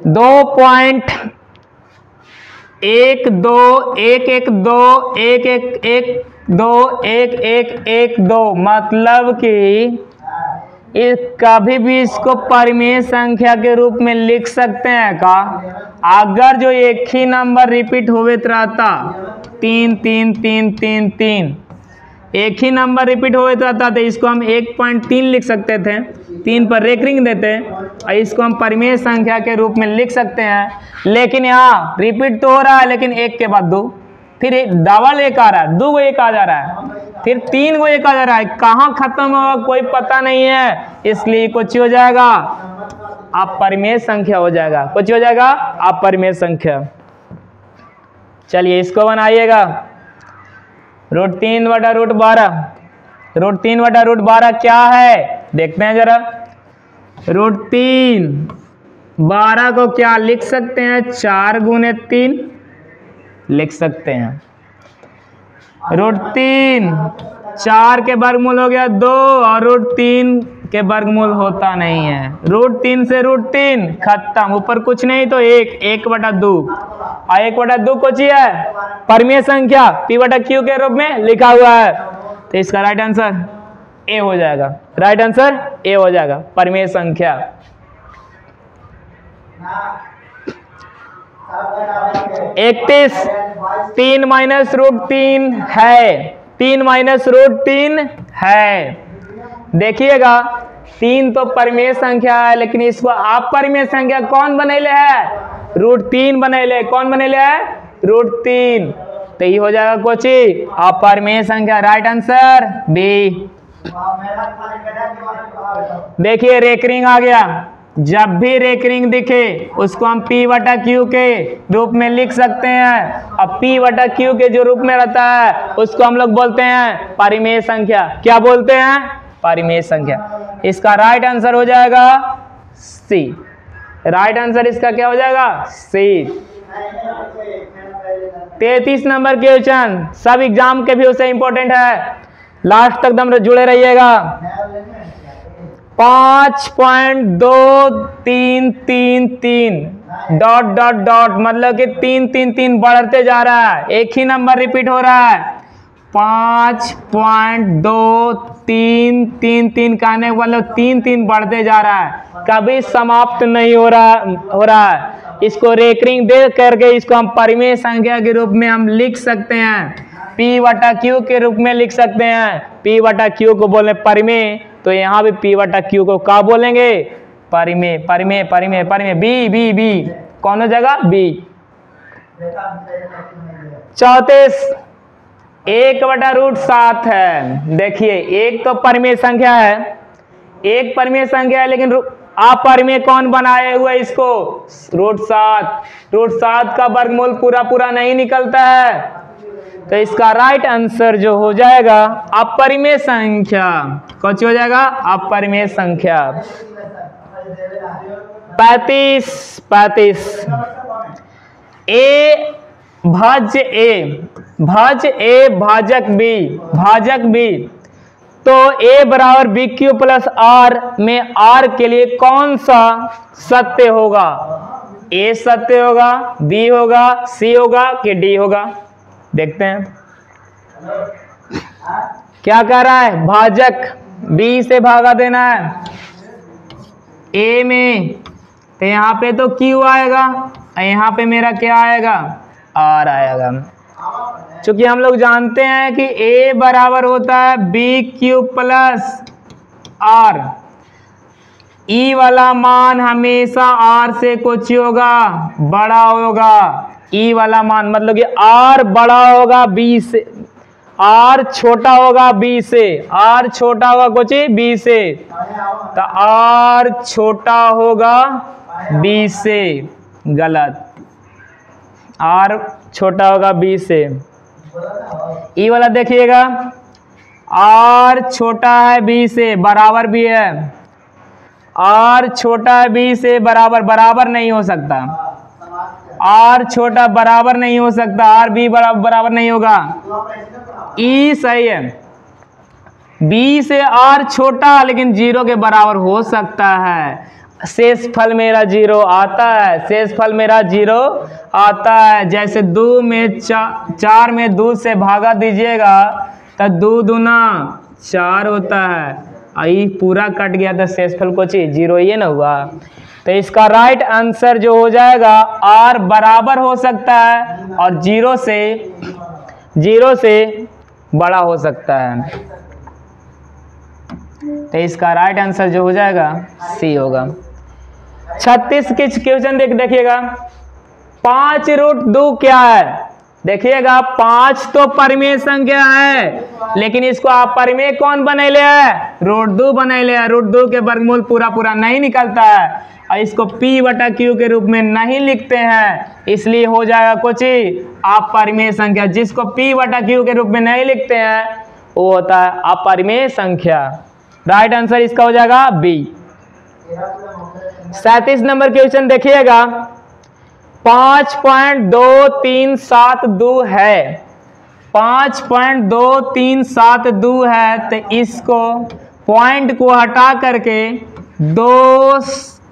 2.1211211121112 मतलब कि कभी भी इसको परिमेय संख्या के रूप में लिख सकते हैं का? अगर जो एक ही नंबर रिपीट होते रहता 3 3 3 3 3, एक ही नंबर रिपीट होते रहता तो इसको हम 1.3 लिख सकते थे, 3 पर रेकरिंग देते और इसको हम परिमेय संख्या के रूप में लिख सकते हैं। लेकिन यहाँ रिपीट तो हो रहा है लेकिन 1 के बाद 2, फिर डबल 1 आ रहा है, 2 को 1 आ जा रहा है, फिर 3 को 1 आ जा रहा है, कहाँ खत्म होगा कोई पता नहीं है, इसलिए कुछ हो जाएगा अपरिमेय संख्या हो जाएगा। कुछ हो जाएगा अपरिमेय संख्या। चलिए इसको बनाइएगा। √3/√12, √3/√12 क्या है देखते हैं जरा। √3 12 को क्या लिख सकते हैं? 4 × 3 लिख सकते हैं। √3 4 के वर्गमूल हो गया 2 और √3 के वर्गमूल होता नहीं है। √3 से √3 खत्म, ऊपर कुछ नहीं तो 1/2 और 1/2 कुछ ही है परिमेय संख्या P/Q के रूप में लिखा हुआ है। तो इसका राइट आंसर ए हो जाएगा। राइट आंसर ए हो जाएगा परिमेय संख्या। 31 3 - √3 है, 3 - √3 है। देखिएगा 3 तो परिमेय संख्या है लेकिन इसको अपरिमेय संख्या कौन बनेले है? √3 बनेले। कौन बनेले है? √3। तो ये हो जाएगा कोची अपरिमेय संख्या। Right answer B. देखिए रेकरिंग आ गया। जब भी रेकरिंग दिखे उसको हम P/Q के रूप में लिख सकते हैं। अब P/Q के जो रूप में रहता है उसको हम लोग बोलते हैं परिमेय संख्या। क्या बोलते हैं? परिमेय संख्या। इसका राइट आंसर हो जाएगा सी। राइट आंसर इसका क्या हो जाएगा? सी। 33 नंबर क्वेश्चन, सब एग्जाम के व्यू से इंपॉर्टेंट है, लास्ट तक दम जुड़े रहिएगा। 5.233 मतलब कि 3 3 3 बढ़ते जा रहा है, एक ही नंबर रिपीट हो रहा है। 5.233 कहने मतलब 3 3 बढ़ते जा रहा है, कभी समाप्त नहीं हो रहा है। इसको रेकरिंग दे करके इसको हम परिमेय संख्या के रूप में हम लिख सकते हैं, P/Q के रूप में लिख सकते हैं। P/Q को बोले परिमेय, तो यहाँ भी P/Q को क्या बोलेंगे? परिमेय। परिमेय परिमेय परिमेय बी बी बी कौन हो जाएगा? बी। 34 1/√7 है। देखिए एक तो परिमेय संख्या है, एक परिमेय संख्या है लेकिन अपरिमेय कौन बनाए हुए इसको? √7। √7 का वर्गमूल पूरा नहीं निकलता है, तो इसका राइट आंसर जो हो जाएगा अपरिमेय संख्या। कौन सी हो जाएगा? अपरिमेय संख्या। 35 ए भाज्य ए भाजक बी, तो A = BQ + R में R के लिए कौन सा सत्य होगा? A सत्य होगा, B होगा, C होगा कि D होगा? देखते हैं क्या कह रहा है। भाजक B से भागा देना है A में, तो यहाँ पे तो Q आएगा, यहाँ पे मेरा क्या आएगा? R आएगा। चूंकि हम लोग जानते हैं कि A बराबर होता है BQ + R, E वाला मान हमेशा R से कुछ होगा, बड़ा होगा। E वाला मान मतलब कि R बड़ा होगा B से, आर छोटा होगा बी से, आर छोटा होगा कुछ बी से, तो आर छोटा होगा बी से, गलत, आर छोटा होगा बी से। ई वाला देखिएगा, आर छोटा है बी से, बराबर भी है, आर छोटा है बी से, बराबर, बराबर नहीं हो सकता, आर छोटा बराबर नहीं हो सकता, आर बी बराबर नहीं होगा, ई सही है, बी से आर छोटा लेकिन जीरो के बराबर हो सकता है, शेष फल मेरा जीरो आता है, शेष फल मेरा जीरो आता है। जैसे 2 में 4 में 2 से भागा दीजिएगा तो 2 दूना 4 होता है, आई पूरा कट गया तो शेष फल कुछ जीरो ही ना हुआ। तो इसका राइट आंसर जो हो जाएगा, आर बराबर हो सकता है और जीरो से बड़ा हो सकता है, तो इसका राइट आंसर जो हो जाएगा सी होगा। 36 के क्वेश्चन देखिएगा, 5√2 क्या है? देखिएगा 5 तो परिमेय संख्या है, लेकिन इसको आप परिमेय कौन बनैले है? √2 बनैले है। √2 के वर्गमूल पूरा नहीं निकलता है और इसको p/q के रूप में नहीं लिखते हैं, इसलिए हो जाएगा कुछ आप परिमेय संख्या। जिसको p/q के रूप में नहीं लिखते हैं वो होता है अपरिमेय संख्या। राइट आंसर इसका हो जाएगा बी। 37 नंबर क्वेश्चन देखिएगा, 5.2372 है, 5.2372 है, तो इसको पॉइंट को हटा करके 2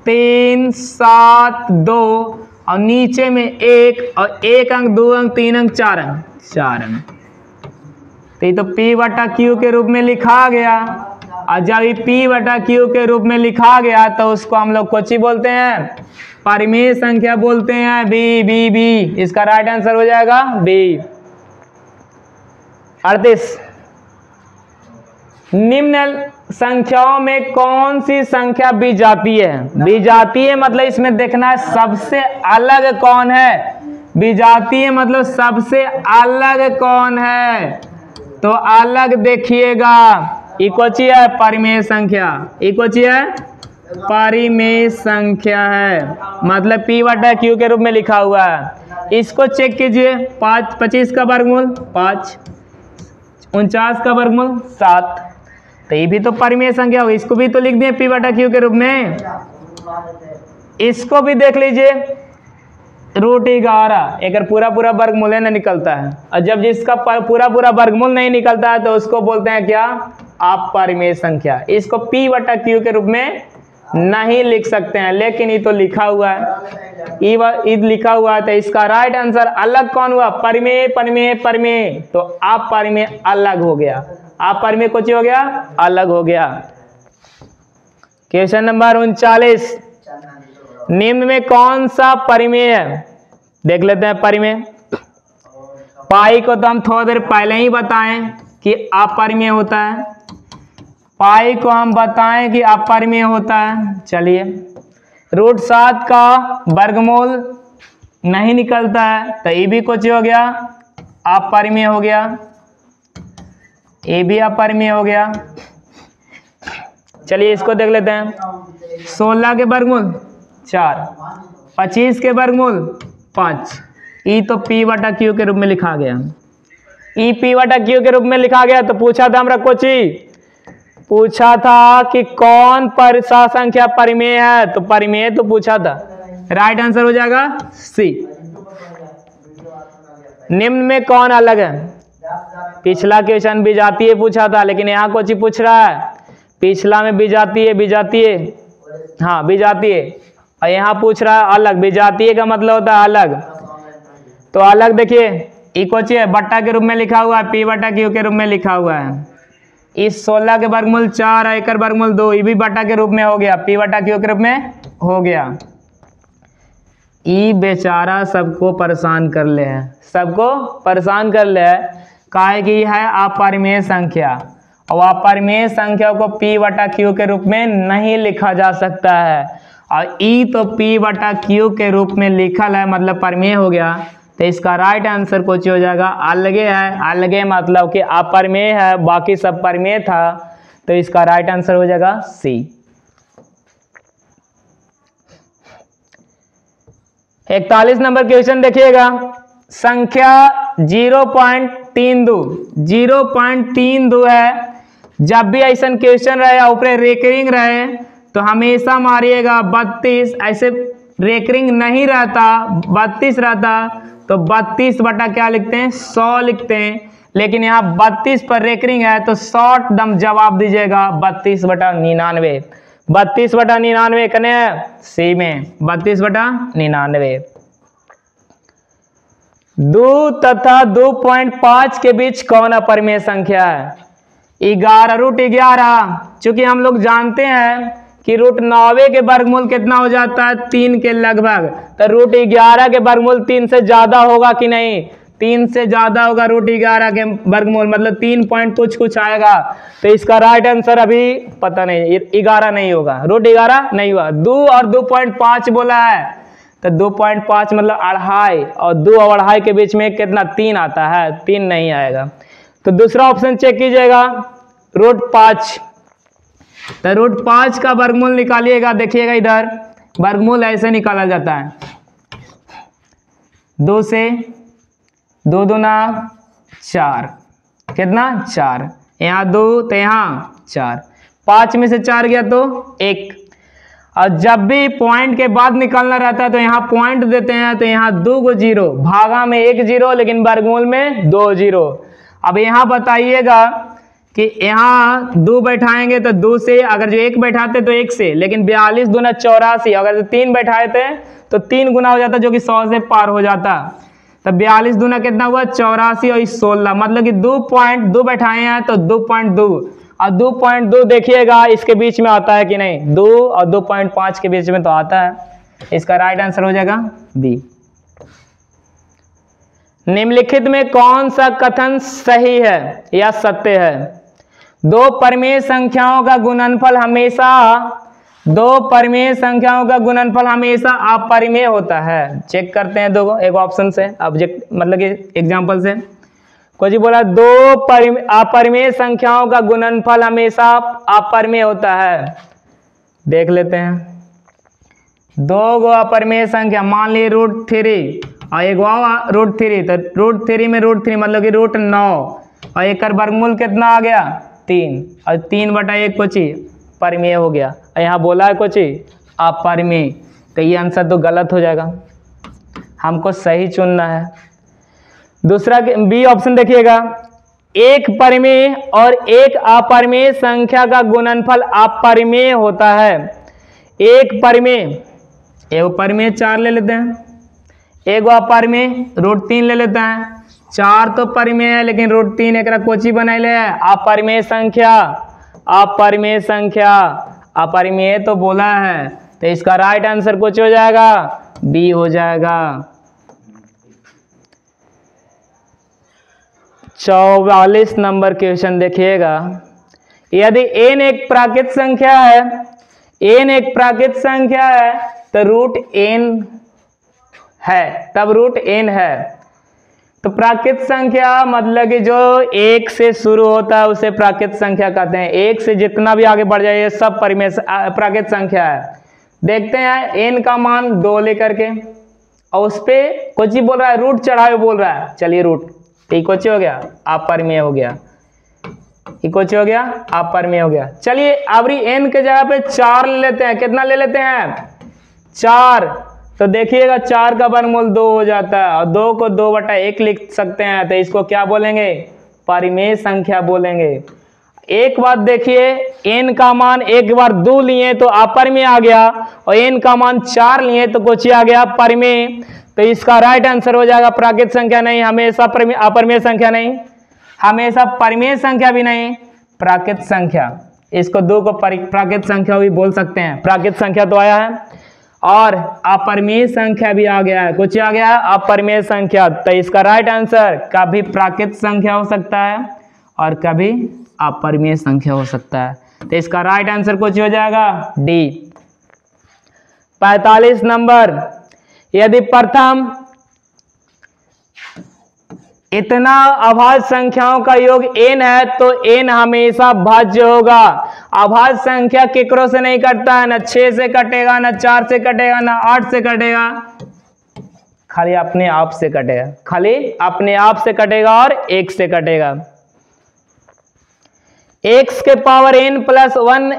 3 7 2 और नीचे में 1 और 1 अंक 2 अंक 3 अंक 4 अंक 4 अंक, तो ये तो p/q के रूप में लिखा गया। और जब ये p/q के रूप में लिखा गया तो उसको हम लोग कुछ ही बोलते हैं, परिमेय संख्या बोलते हैं। बी। इसका राइट आंसर हो जाएगा बी। 38 निम्न संख्याओं में कौन सी संख्या विजातीय है? विजातीय मतलब इसमें देखना है सबसे अलग कौन है। विजातीय मतलब सबसे अलग कौन है, तो अलग देखिएगा, इकोची है परिमेय संख्या, इकोची है परिमेय संख्या है, मतलब p/q के रूप में लिखा हुआ है। इसको चेक कीजिए, 25 का वर्गमूल 5, 49 का वर्गमूल 7, तो ये भी तो परिमेय संख्या होगी, इसको भी तो लिख दिए p/q के रूप में। इसको भी देख लीजिए, √11 एक पूरा वर्गमूल है ना निकलता है, और जब जिसका पूरा वर्गमूल नहीं निकलता है तो उसको बोलते हैं क्या? अपरिमेय संख्या। इसको p/q के रूप में नहीं लिख सकते हैं, लेकिन ये तो लिखा हुआ है, ये लिखा हुआ है, तो इसका राइट आंसर अलग कौन हुआ? परिमेय। तो अपरिमेय अलग हो गया, अपरिमेय कुछ हो गया, अलग हो गया। क्वेश्चन नंबर 39 निम्न में कौन सा परिमेय है? देख लेते हैं परिमेय। पाई को तो हम थोड़ी देर पहले ही बताएं कि अपरिमेय होता है, पाई को हम बताएं कि अपरिमेय होता है। चलिए, √7 का वर्गमूल नहीं निकलता है, तो ये भी कुछ हो गया, अपरिमेय हो गया, ये भी अपरिमेय हो गया। चलिए इसको देख लेते हैं, 16 के वर्गमूल 4, 25 के वर्गमूल 5, ई तो p/q के रूप में लिखा गया, ई p/q के रूप में लिखा गया। तो पूछा था हमरा कुछ ही, पूछा था कि कौन सा संख्या परिमेय है, तो परिमेय तो पूछा था, राइट आंसर हो जाएगा सी। निम्न में कौन अलग है? पिछला क्वेश्चन विजातीय पूछा था, लेकिन यहाँ कुछ ही पूछ रहा है, पिछला में विजातीय, हाँ विजातीय, और यहाँ पूछ रहा है अलग। विजातीय का मतलब होता है अलग, तो अलग देखिए, ये कुछ है बट्टा के रूप में लिखा हुआ है, p/q के रूप में लिखा हुआ है। इस 16 के वर्गमूल 4 और 1 का वर्गमूल 2, ये भी बट्टा के रूप में हो गया, p/q के रूप में हो गया। ई बेचारा सबको परेशान कर ले है, सबको परेशान कर ले है, काहे कि है अपरिमेय संख्या, और अपरिमेय संख्या को p/q के रूप में नहीं लिखा जा सकता है, और ई तो p/q के रूप में लिखल है, मतलब परिमेय हो गया, तो इसका राइट आंसर कुछ हो जाएगा अलगे है। अलगे मतलब कि अपरमेय है, बाकी सब परमेय था, तो इसका राइट आंसर हो जाएगा सी। 41 नंबर क्वेश्चन देखिएगा, संख्या 0.32 है। जब भी ऐसा क्वेश्चन रहे ऊपर रेकरिंग रहे तो हमेशा मारिएगा 32, ऐसे रेकरिंग नहीं रहता 32 रहता तो 32 बटा क्या लिखते हैं 100 लिखते हैं, लेकिन यहाँ 32 पर रेकरिंग है तो शॉर्ट दम जवाब दीजिएगा 32 बटा 99। 32 बटा 99 कने सी में 32 बटा 99। 2 तथा 2.5 के बीच कौन अपरिमेय संख्या है? 11 √11। चूंकि हम लोग जानते हैं कि √9 के वर्गमूल कितना हो जाता है 3 के लगभग, तो √11 के वर्गमूल 3 से ज्यादा होगा कि नहीं? 3 से ज्यादा होगा √11 के वर्गमूल, मतलब 3 पॉइंट कुछ आएगा। तो इसका राइट आंसर अभी पता नहीं, 11 नहीं होगा, √11 नहीं हुआ। 2 और 2.5 बोला है तो 2.5 मतलब 2.5, और 2 और 2.5 के बीच में कितना 3 आता है, 3 नहीं आएगा। तो दूसरा ऑप्शन चेक कीजिएगा √5, तो √5 का वर्गमूल निकालिएगा। देखिएगा इधर वर्गमूल ऐसे निकाला जाता है, 2 से 2 दूना 4, कितना 4, यहाँ 2 तो यहाँ 4, 5 में से 4 गया तो 1। और जब भी पॉइंट के बाद निकालना रहता है तो यहाँ पॉइंट देते हैं, तो यहाँ 2 को 0, भागा में 1 0, लेकिन वर्गमूल में 2 0। अब यहाँ बताइएगा कि यहाँ 2 बैठाएंगे तो 2 से, अगर जो 1 बैठाते तो 1 से, लेकिन 42 दूना 84, अगर 3 बैठाए थे तो 3 गुना हो जाता, जो कि 100 से पार हो जाता। तो 42 दूना कितना हुआ 84 और 16, मतलब कि 2.2 बैठाए हैं तो 2.2, और 2.2 देखिएगा इसके बीच में आता है कि नहीं, 2 और 2.5 के बीच में तो आता है। इसका राइट आंसर हो जाएगा बी। निम्नलिखित में कौन सा कथन सही है या सत्य है? 2 परमेय संख्याओं का गुणनफल हमेशा अपरिमेय होता है। चेक करते हैं दो एक ऑप्शन से, ऑब्जेक्ट मतलब कि एग्जांपल से। कोई जी बोला 2 अपरिमेय संख्याओं का गुणनफल हमेशा अपरिमेय होता है। देख लेते हैं, 2 अपरिमेय संख्या, मान ली √3 और एक √3, तो √3 में √3 मतलब कि √9, और एक वर्गमूल कितना आ गया 3, और 3 बटा 1 कुछ परिमेय हो गया, और यहाँ बोला है कुछ अपरिमेय, तो ये आंसर तो गलत हो जाएगा, हमको सही चुनना है। दूसरा बी ऑप्शन देखिएगा, एक परिमेय और एक अपरिमेय संख्या का गुणनफल अपरिमेय होता है। एक परिमेय, एक परिमेय 4 ले लेते हैं, एक अपरिमेय √3 ले लेते हैं। 4 तो परिमेय है, लेकिन √3 एक कोची बनाइले है अपरिमेय संख्या। अपरिमेय संख्या, अपरिमेय तो बोला है, तो इसका राइट आंसर कुछ हो जाएगा बी हो जाएगा। 44 नंबर क्वेश्चन देखिएगा, यदि n एक प्राकृत संख्या है, n एक प्राकृत संख्या है तो √n है, तब √n है। तो प्राकृत संख्या मतलब कि जो 1 से शुरू होता है उसे प्राकृत संख्या कहते हैं। 1 से जितना भी आगे बढ़ जाए ये सब परिमेय प्राकृत संख्या है। देखते हैं n का मान 2 लेकर के, और उस पे कुछ ही बोल रहा है रूट चढ़ाए बोल रहा है, चलिए रूट, तो कुछ हो गया अपरिमेय हो गया, ये कुछ हो गया अपरिमेय हो गया। चलिए अबरी n के जगह पे 4 ले लेते हैं, कितना ले लेते हैं 4, तो देखिएगा 4 का वर्गमूल 2 हो जाता है, और 2 को 2 बटा 1 लिख सकते हैं, तो इसको क्या बोलेंगे परिमेय संख्या बोलेंगे। एक बात देखिए, n का मान एक बार 2 लिए तो अपरिमेय आ गया, और n का मान 4 लिए तो कुछ आ गया परिमेय, तो इसका राइट आंसर हो जाएगा प्राकृत संख्या नहीं, हमेशा अपरिमेय संख्या नहीं, हमेशा परिमेय संख्या भी नहीं, प्राकृत संख्या। इसको 2 को प्राकृत संख्या भी बोल सकते हैं। प्राकृत संख्या तो आया है, और अपरिमेय संख्या भी आ गया है, कुछ आ गया है अपरिमेय संख्या, तो इसका राइट आंसर कभी प्राकृत संख्या हो सकता है और कभी अपरिमेय संख्या हो सकता है, तो इसका राइट आंसर कुछ हो जाएगा डी। 45 नंबर, यदि प्रथम इतना अभाज्य संख्याओं का योग n है तो n हमेशा भाज्य होगा। अभाज्य संख्या केकरो से नहीं कटता है, ना 6 से कटेगा, ना 4 से कटेगा, ना 8 से कटेगा, खाली अपने आप से कटेगा, खाली अपने आप से कटेगा और 1 से कटेगा। x के पावर n प्लस 1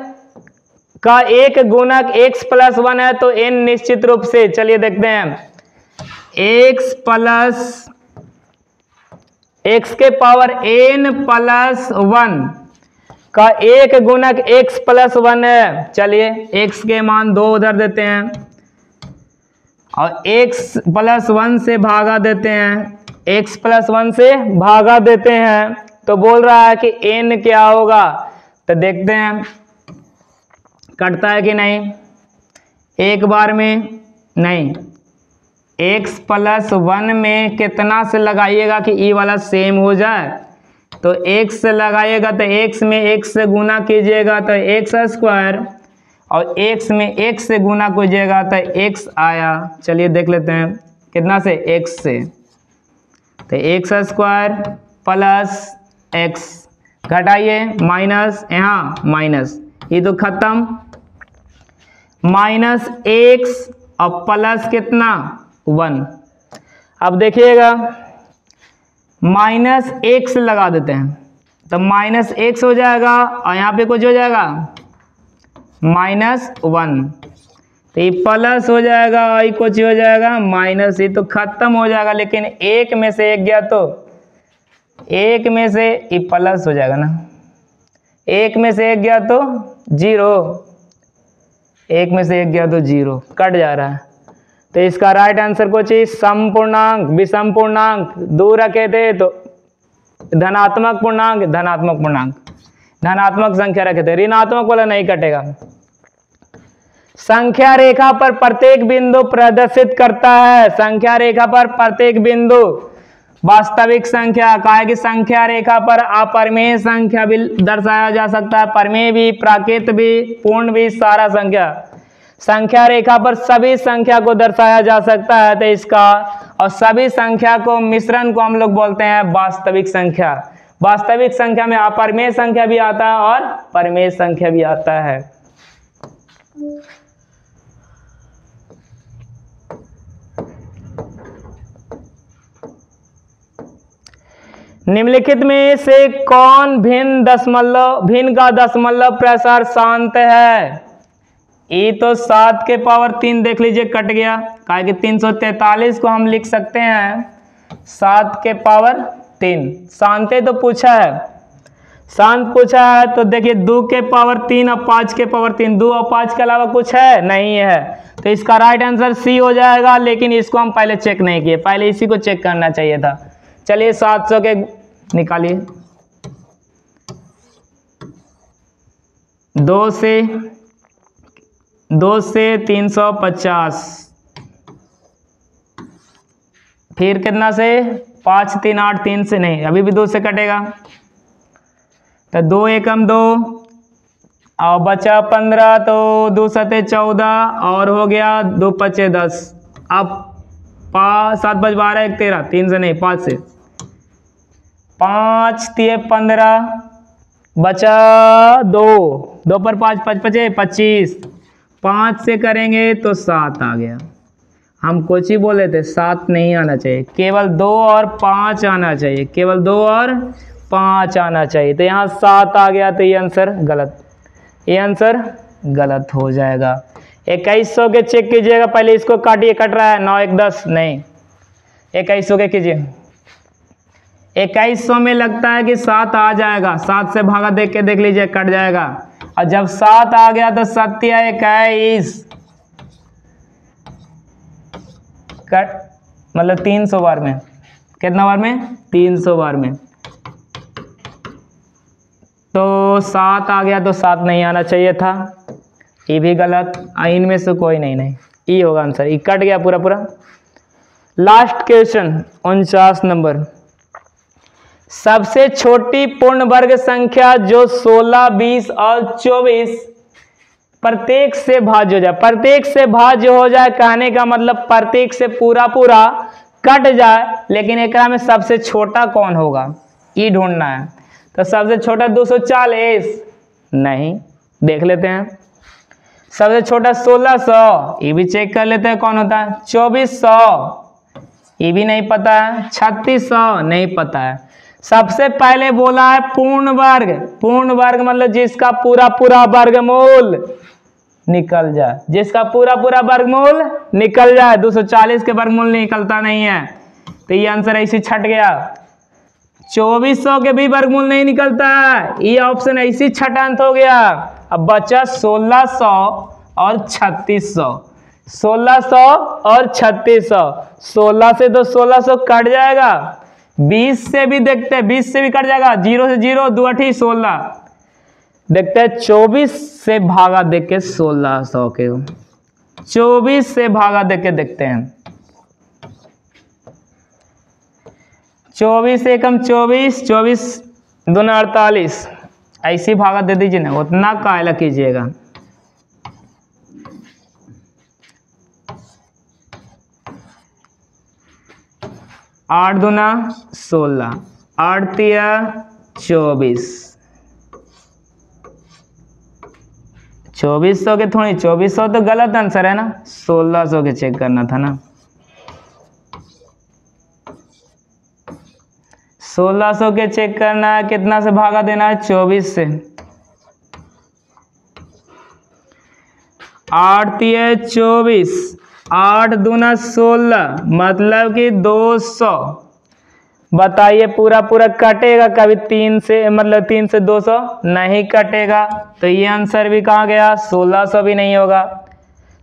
का एक गुणक x प्लस 1 है तो n निश्चित रूप से, चलिए देखते हैं, x के पावर n प्लस 1 का एक गुणक x प्लस 1 है। चलिए x के मान 2 उधर देते हैं और x प्लस 1 से भागा देते हैं, x प्लस 1 से भागा देते हैं तो बोल रहा है कि n क्या होगा। तो देखते हैं कटता है कि नहीं, एक बार में नहीं, x प्लस 1 में कितना से लगाइएगा कि ई वाला सेम हो जाए, तो x से लगाइएगा तो x में x से गुना कीजिएगा तो x स्क्वायर और x में x से गुना कीजिएगा तो x आया। चलिए देख लेते हैं कितना से, x से, तो x स्क्वायर प्लस x, घटाइए माइनस, यहाँ माइनस, ये तो खत्म, माइनस x और प्लस कितना 1। अब देखिएगा माइनस x लगा देते हैं तो माइनस x हो जाएगा और यहाँ पे कुछ हो जाएगा -1, तो ये प्लस हो जाएगा और ये कुछ हो जाएगा माइनस, ये तो खत्म हो जाएगा। लेकिन एक में से एक गया तो एक में से ये प्लस हो जाएगा ना, एक में से एक गया तो 0, एक में से एक गया तो 0, कट जा रहा है। तो इसका राइट आंसर कुछ ही समपूर्णांक, विषम पूर्णांक, दूर रखे थे तो धनात्मक पूर्णांक, धनात्मक पूर्णांक, धनात्मक संख्या रखे थे, ऋणात्मक वाला नहीं कटेगा। संख्या रेखा पर प्रत्येक बिंदु प्रदर्शित करता है, संख्या रेखा पर प्रत्येक बिंदु वास्तविक संख्या, काहे कि संख्या रेखा पर अपरिमेय संख्या भी दर्शाया जा सकता है, परिमेय भी, प्राकृत भी, पूर्ण भी, सारा संख्या। संख्या रेखा पर सभी संख्या को दर्शाया जा सकता है तो इसका, और सभी संख्या को मिश्रण को हम लोग बोलते हैं वास्तविक संख्या। वास्तविक संख्या में अपरिमेय संख्या भी आता है और परिमेय संख्या भी आता है। निम्नलिखित में से कौन भिन्न का दशमलव प्रसार शांत है। ये तो 7 के पावर 3 देख लीजिए कट गया, काहे कि 343 को हम लिख सकते हैं 7 के पावर 3, शांते तो पूछा है, शांत पूछा है तो देखिए 2 के पावर 3 और 5 के पावर 3, 2 और 5 के अलावा कुछ है नहीं है, तो इसका राइट आंसर सी हो जाएगा। लेकिन इसको हम पहले चेक नहीं किए, पहले इसी को चेक करना चाहिए था। चलिए 700 के निकालिए, 2 से 350, फिर कितना से 5 3 8, 3 से नहीं, अभी भी 2 से कटेगा तो 2 एकम 2 और बचा 15, तो 2 सते 14 और हो गया 2 पचे 10। अब 7 5 12 1 13, 3 से नहीं 5 से, 5 3 15 बचा 2, 2 पर 5 5 पचे 25, 5 से करेंगे तो 7 आ गया। हम कुछ ही बोले थे 7 नहीं आना चाहिए, केवल 2 और 5 आना चाहिए, केवल 2 और 5 आना चाहिए। तो यहाँ 7 आ गया तो ये आंसर गलत, ये आंसर गलत हो जाएगा। 2100 के चेक कीजिएगा, पहले इसको काटिए, कट रहा है 9 1 10 नहीं, 2100 के कीजिए। 2100 में लगता है कि 7 आ जाएगा, 7 से भागा देख के देख लीजिए कट जाएगा, और जब 7 आ गया तो 7 21 कट, मतलब 300 बार में, कितना बार में 300 बार में, तो 7 आ गया तो 7 नहीं आना चाहिए था, ये भी गलत, इनमें से कोई नहीं, ये होगा आंसर, ये कट गया पूरा पूरा। लास्ट क्वेश्चन 49 नंबर, सबसे छोटी पूर्ण वर्ग संख्या जो 16 20 और 24 प्रत्येक से भाज्य हो जाए, प्रत्येक से भाज्य हो जाए कहने का मतलब प्रत्येक से पूरा पूरा कट जाए, लेकिन एकरा में सबसे छोटा कौन होगा ये ढूंढना है। तो सबसे छोटा 240 नहीं, देख लेते हैं। सबसे छोटा 1600, ये भी चेक कर लेते हैं कौन होता है। 2400, ये भी नहीं पता है। 3600 नहीं पता है। सबसे पहले बोला है पूर्ण वर्ग। पूर्ण वर्ग मतलब जिसका पूरा पूरा वर्गमूल निकल जाए, जिसका पूरा पूरा वर्गमूल निकल जाए। 240 के वर्गमूल निकलता नहीं है, तो ये आंसर ऐसे छट गया। 2400 के भी वर्गमूल नहीं निकलता है, ये ऑप्शन ऐसे छटांत हो गया। अब बचा 1600 और 3600। 1600 और 3600, 16 से तो 1600 कट जाएगा। 20 से भी देखते हैं, 20 से भी कट जाएगा। 0 से 0, 2 8 16। देखते हैं 24 से भागा देख के 1600 के, 24 से भागा देख के देखते हैं। 24 एकम 24, 24 दूना 48, ऐसी भागा दे दीजिए ना, उतना कायला कीजिएगा। आठ दूना 16, 8 तिया 24। 2400 के थोड़ी, 2400 तो गलत आंसर है ना, 1600 के चेक करना था ना। 1600 के चेक करना है, कितना से भागा देना है? 24 से। 8 तिया 24, 8 दूना 16, मतलब कि 200। बताइए पूरा पूरा कटेगा कभी 3 से, मतलब 3 से 200 नहीं कटेगा, तो ये आंसर भी कहाँ गया? 1600 भी नहीं होगा,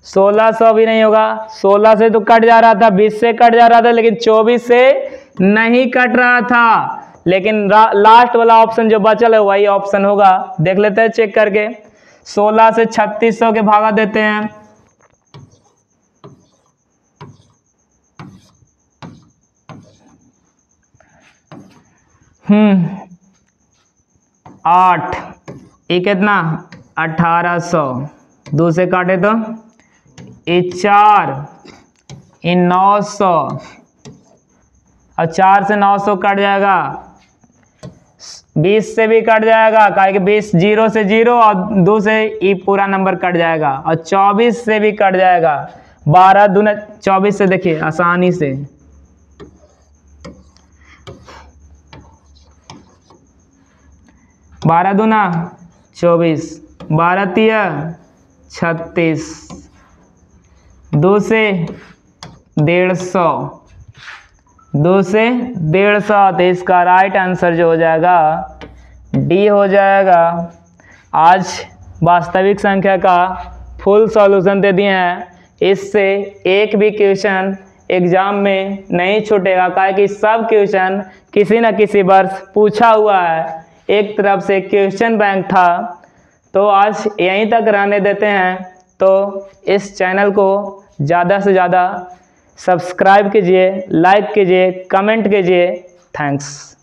1600 भी नहीं होगा। 16 से तो कट जा रहा था, 20 से कट जा रहा था, लेकिन 24 से नहीं कट रहा था। लेकिन लास्ट वाला ऑप्शन जो बचल है वही ऑप्शन होगा। देख लेते हैं चेक करके। 16 से 3600 के भागा देते हैं। 8, ये कितना? 1800। 2 से काटे तो ये 4, ये 900, और 4 से 900 कट जाएगा। 20 से भी कट जाएगा, काहे कि 20 0 से 0 और 2 से ये पूरा नंबर कट जाएगा, और 24 से भी कट जाएगा। 12 दूना 24 से देखिए आसानी से। 12 दूना 24, 12 तिया 36, 2 से 150, 2 से 150, तो इसका राइट आंसर जो हो जाएगा डी हो जाएगा। आज वास्तविक संख्या का फुल सॉल्यूशन दे दिए हैं, इससे एक भी क्वेश्चन एग्जाम में नहीं छूटेगा, काहे कि सब क्वेश्चन किसी न किसी वर्ष पूछा हुआ है, एक तरफ से क्वेश्चन बैंक था। तो आज यहीं तक रहने देते हैं। तो इस चैनल को ज़्यादा से ज़्यादा सब्सक्राइब कीजिए, लाइक कीजिए, कमेंट कीजिए। थैंक्स।